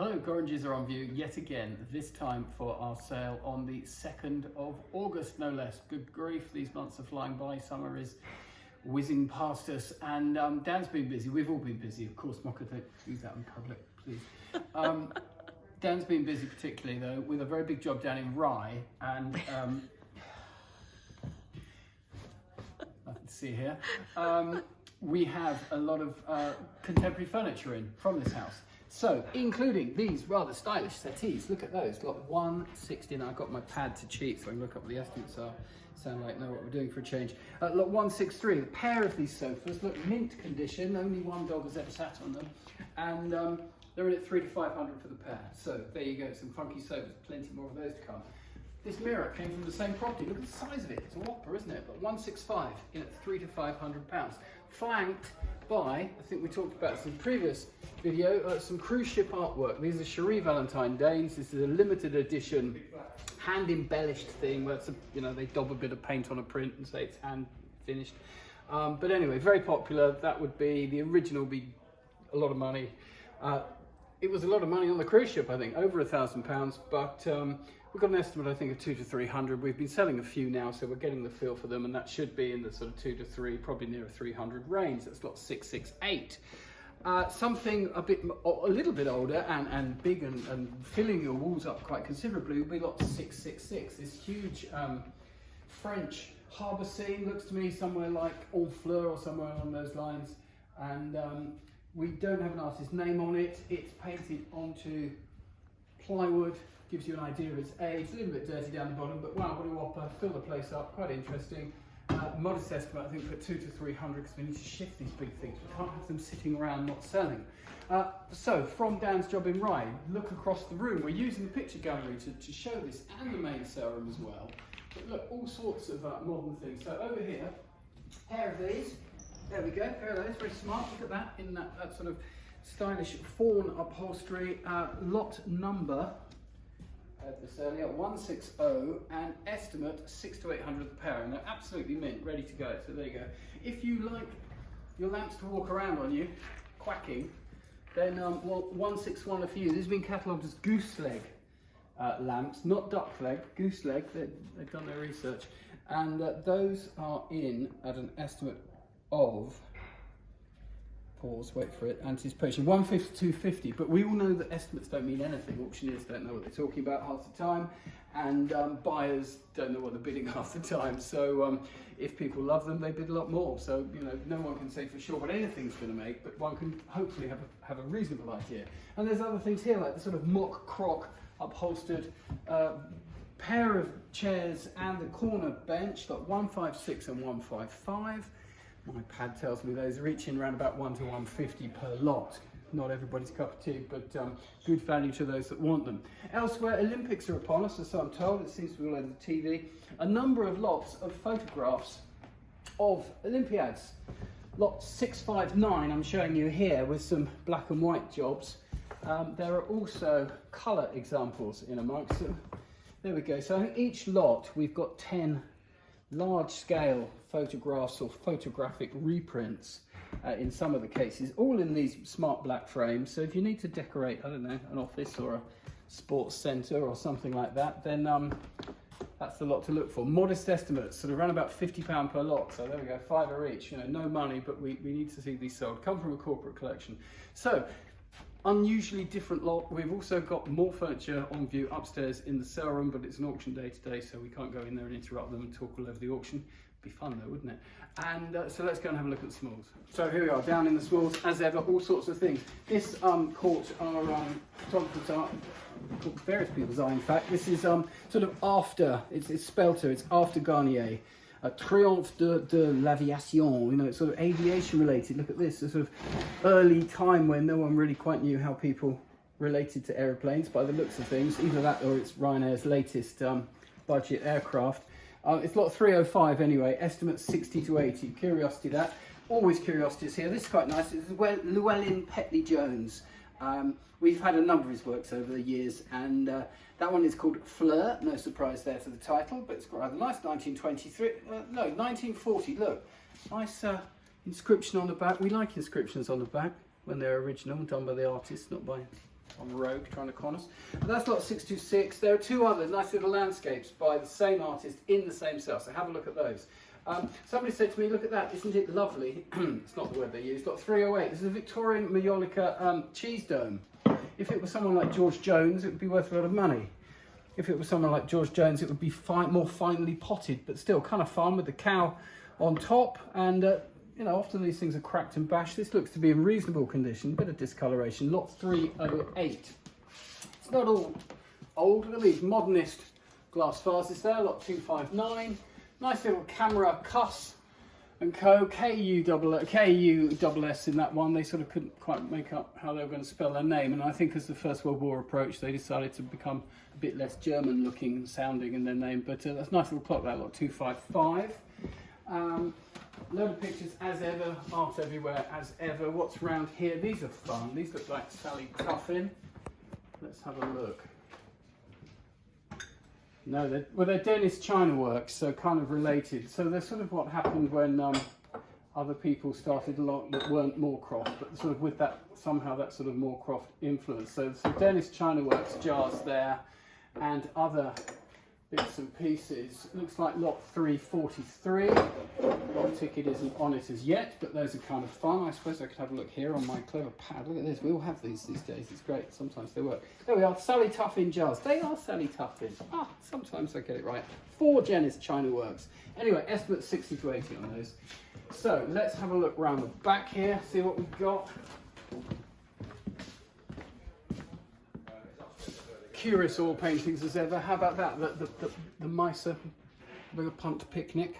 Hello, Gorringes are on view yet again, this time for our sale on the 2nd of August, no less. Good grief, these months are flying by, summer is whizzing past us, and Dan's been busy, we've all been busy, of course. Mocha, don't do that in public, please. Dan's been busy particularly though, with a very big job down in Rye, and nothing to see here. We have a lot of contemporary furniture in from this house. So, including these rather stylish settees, look at those, lot 160, and I've got my pad to cheat so I can look up what the estimates are, sound like know what we're doing for a change. Lot 163, a pair of these sofas, look, mint condition, only one dog has ever sat on them, and they're in at $300 to $500 for the pair. So there you go, some funky sofas, plenty more of those to come. This mirror came from the same property, look at the size of it, it's a whopper, isn't it? But 165 in at £300 to £500, flanked by, I think we talked about this in the previous video, some cruise ship artwork. These are Cherie Valentine Danes. This is a limited edition, hand embellished thing where it's a, you know, they daub a bit of paint on a print and say it's hand finished. But anyway, very popular. That would be, the original would be a lot of money. It was a lot of money on the cruise ship, I think, over £1,000, but we've got an estimate, I think, of 200 to 300. We've been selling a few now, so we're getting the feel for them, and that should be in the sort of 2 to 3, probably near a 300 range. That's lot 668. Something a little bit older and big and filling your walls up quite considerably will be lot 666. This huge French harbour scene, looks to me somewhere like Honfleur or somewhere along those lines, and we don't have an artist's name on it. It's painted onto plywood, gives you an idea of its age. A little bit dirty down the bottom, but wow, what a whopper, fill the place up, quite interesting. Modest estimate, I think, for 200 to 300, because we need to shift these big things. We can't have them sitting around not selling. So, from Dan's job in Rye, look across the room. We're using the picture gallery to show this, and the main sale room as well. But look, all sorts of modern things. So over here, pair of these. There we go, pair of those, very smart. Look at that, in that sort of stylish fawn upholstery. Lot number, this earlier, 160, and estimate 600 to 800 the pair, and they're absolutely mint, ready to go. So there you go. If you like your lamps to walk around on you, quacking, then well, 161 are for you. These have been catalogued as goose leg lamps, not duck leg, goose leg. They've done their research, and those are in at an estimate of, pause, wait for it, anticipation, 150 to 250, but we all know that estimates don't mean anything. Auctioneers don't know what they're talking about half the time, and buyers don't know what they're bidding half the time. So if people love them, they bid a lot more. So, you know, no one can say for sure what anything's going to make, but one can hopefully have a reasonable idea. And there's other things here, like the sort of mock croc upholstered pair of chairs and the corner bench, like 156 and 155. My pad tells me those are each in around about 1 to 150 per lot. Not everybody's cup of tea, but good value to those that want them. Elsewhere, Olympics are upon us, so I'm told. It seems to be all over the TV. A number of lots of photographs of Olympiads. Lot 659 I'm showing you here with some black and white jobs. There are also colour examples in amongst them. There we go. So I think each lot we've got 10 large-scale photographs or photographic reprints in some of the cases, all in these smart black frames. So if you need to decorate, I don't know, an office or a sports centre or something like that, then that's the lot to look for. Modest estimates, sort of around about £50 per lot. So there we go, £5 each. You know, no money, but we need to see these sold. Come from a corporate collection. So, unusually different lot. We've also got more furniture on view upstairs in the sale room, but it's an auction day today, so we can't go in there and interrupt them and talk all over the auction. Be fun though, wouldn't it? And so let's go and have a look at the smalls. So here we are, down in the smalls, as ever, all sorts of things. This caught our photographer's eye, caught various people's eye in fact. This is sort of after, it's spelter, it's after Garnier. Triomphe de l'aviation, you know, it's sort of aviation related. Look at this, a sort of early time when no one really quite knew how people related to aeroplanes by the looks of things. Either that or it's Ryanair's latest budget aircraft. It's lot 305 anyway, estimate 60 to 80. Curiosity that, always curiosities here. This is quite nice. This is Llewellyn Petley Jones. We've had a number of his works over the years, and that one is called Fleur. No surprise there for the title, but it's got rather nice. 1923, no, 1940. Look, nice inscription on the back. We like inscriptions on the back. when they're original, done by the artist, not by some rogue trying to con us. But that's lot 626. There are two other nice little landscapes by the same artist in the same cell, so have a look at those. Somebody said to me, look at that, isn't it lovely? It's not the word they used. Lot 308. This is a Victorian Mallorca cheese dome. If it was someone like George Jones, it would be worth a lot of money. If it was someone like George Jones, it would be more finely potted, but still kind of fun with the cow on top. And you know, often these things are cracked and bashed. This looks to be in reasonable condition, bit of discoloration. Lot 308. It's not all old. Look at these modernist glass vases there. Lot 259. Nice little camera cuss and co. KUSS in that one. They sort of couldn't quite make up how they were going to spell their name, and I think as the First World War approached, they decided to become a bit less German looking sounding in their name. But that's a nice little clock, that lot 255. Load of pictures as ever, art everywhere as ever. What's round here? These are fun. These look like Sally Tuffin. Let's have a look. No, they're Dennis China works, so kind of related. So they're sort of what happened when other people started a lot that weren't Moorcroft, but sort of with that, somehow that sort of Moorcroft influence. So Dennis China works jars there, and other bits and pieces. Looks like lot 343. Lot ticket isn't on it as yet, but those are kind of fun. I suppose I could have a look here on my clever pad. Look at this. We all have these days. It's great. Sometimes they work. There we are. Sally Tuffin jars. They are Sally Tuffin. Ah, sometimes I get it right. 4 Dennis China works. Anyway, estimate 60 to 80 on those. So let's have a look round the back here. See what we've got. Curious oil paintings as ever. How about that? The Miser Bigger Punt Picnic.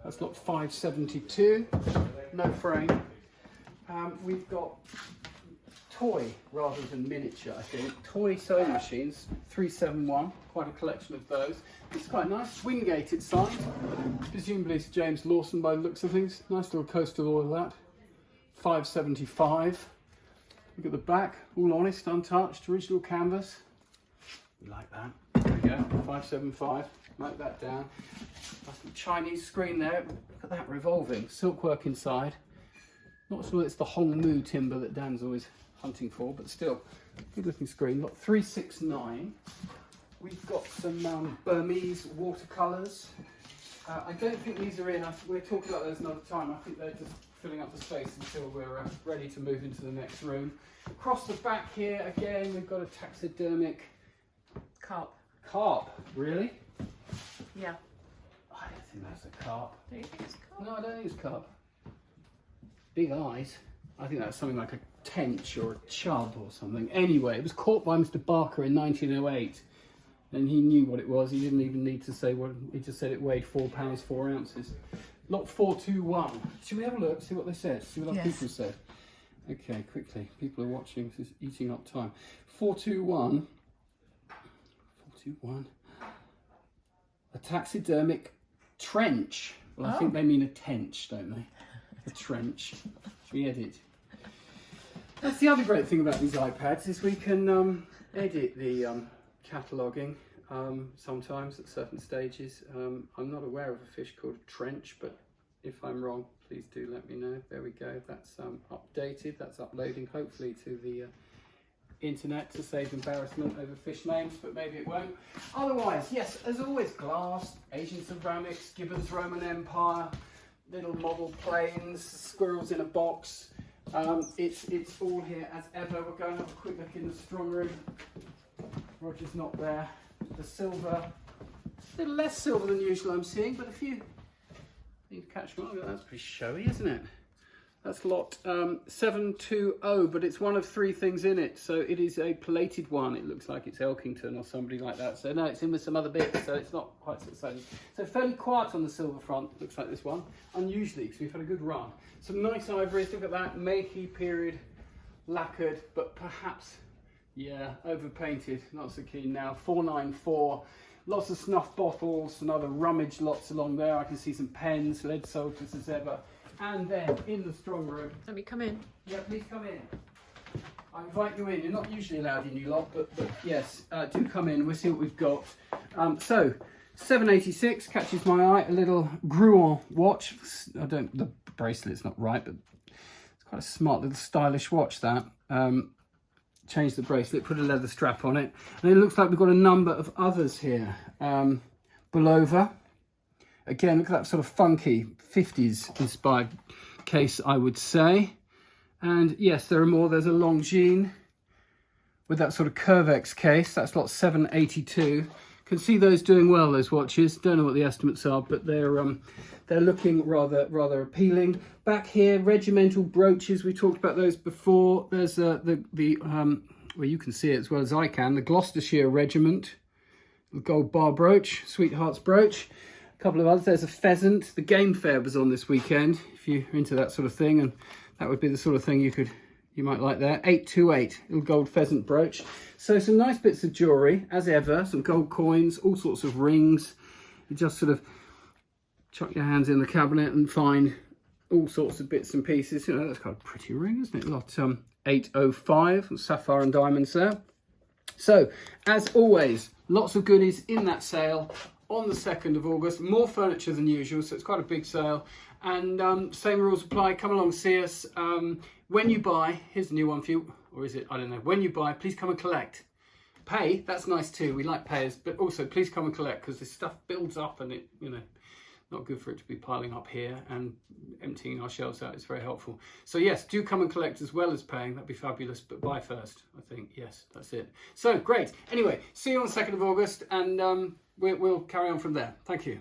That's lot 572. No frame. We've got toy rather than miniature, I think. Toy sewing machines, 371. Quite a collection of those. It's quite nice. Swing gated sign. Presumably it's James Lawson by the looks of things. Nice little coastal oil that. 575. Look at the back. All honest, untouched. Original canvas. We like that. There we go, 575. Note that down. That's the Chinese screen there. Look at that revolving. Silkwork inside. Not sure it's the Hongmu timber that Dan's always hunting for, but still, good looking screen. Lot 369. We've got some Burmese watercolours. I don't think these are in. We're talking about those another time. I think they're just filling up the space until we're ready to move into the next room. Across the back here, again, we've got a taxidermic carp. Carp, really? Yeah. I don't think that's a carp. Do you think it's a carp? No, I don't think it's carp. Big eyes. I think that's something like a tench or a chub or something. Anyway, it was caught by Mr. Barker in 1908, and he knew what it was. He didn't even need to say what. He just said it weighed 4 pounds 4 ounces. Lot 421. Should we have a look? See what they said. See what our people said. Okay, quickly. People are watching. This is eating up time. 421. 421. A taxidermic trench. Well, I think they mean a tench, don't they? A trench. Should we edit? That's the other great thing about these iPads is we can edit the cataloguing sometimes at certain stages. I'm not aware of a fish called a trench, but if I'm wrong, please do let me know. There we go. That's updated. That's uploading hopefully to the internet to save embarrassment over fish names, but maybe it won't. Otherwise, yes, as always, glass, Asian ceramics, Gibbon's Roman Empire, little model planes, squirrels in a box. It's all here as ever. We're going to have a quick look in the strong room. Roger's not there. The silver, a little less silver than usual I'm seeing, but a few. You catch me. That's pretty showy, isn't it? That's lot 720, but it's one of 3 things in it. So it is a plated one. It looks like it's Elkington or somebody like that. So no, it's in with some other bits, so it's not quite so exciting. So fairly quiet on the silver front, looks like this one. Unusually, because we've had a good run. Some nice ivories, look at that. Meiji period, lacquered, but perhaps, yeah, overpainted. Not so keen now. 494. Lots of snuff bottles, some other rummage lots along there. I can see some pens, lead soldiers as ever. And then in the strong room. Let me come in. Yeah, please come in. I invite you in. You're not usually allowed in, you lot, but yes, do come in. We'll see what we've got. So 786 catches my eye. A little Gruon watch. The bracelet's not right, but it's quite a smart little stylish watch, that. Change the bracelet, put a leather strap on it. And it looks like we've got a number of others here. Bulova. Again, look at that sort of funky 50s inspired case, I would say. And yes, there are more. There's a Longines with that sort of Curvex case. That's lot 782. Can see those doing well, those watches. Don't know what the estimates are, but they're looking rather appealing. Back here, regimental brooches. We talked about those before. There's well, you can see it as well as I can. The Gloucestershire Regiment, the gold bar brooch, Sweetheart's brooch. A couple of others. There's a pheasant. The Game Fair was on this weekend, if you're into that sort of thing, and that would be the sort of thing you might like there. 828, little gold pheasant brooch. So some nice bits of jewellery, as ever. Some gold coins, all sorts of rings. You just sort of chuck your hands in the cabinet and find all sorts of bits and pieces. You know, that's quite a pretty ring, isn't it? Lot 805, sapphire and diamonds there. So, as always, lots of goodies in that sale on the 2nd of August. More furniture than usual, so it's quite a big sale. And same rules apply. Come along, see us. When you buy, here's a new one for you, or is it? I don't know. When you buy, please come and collect. Pay, that's nice too. We like payers, but also please come and collect, because this stuff builds up and it, you know, not good for it to be piling up here, and emptying our shelves out is very helpful. So yes, do come and collect as well as paying. That'd be fabulous, but buy first, I think. Yes, that's it. So great. Anyway, see you on the 2nd of August, and we'll carry on from there. Thank you.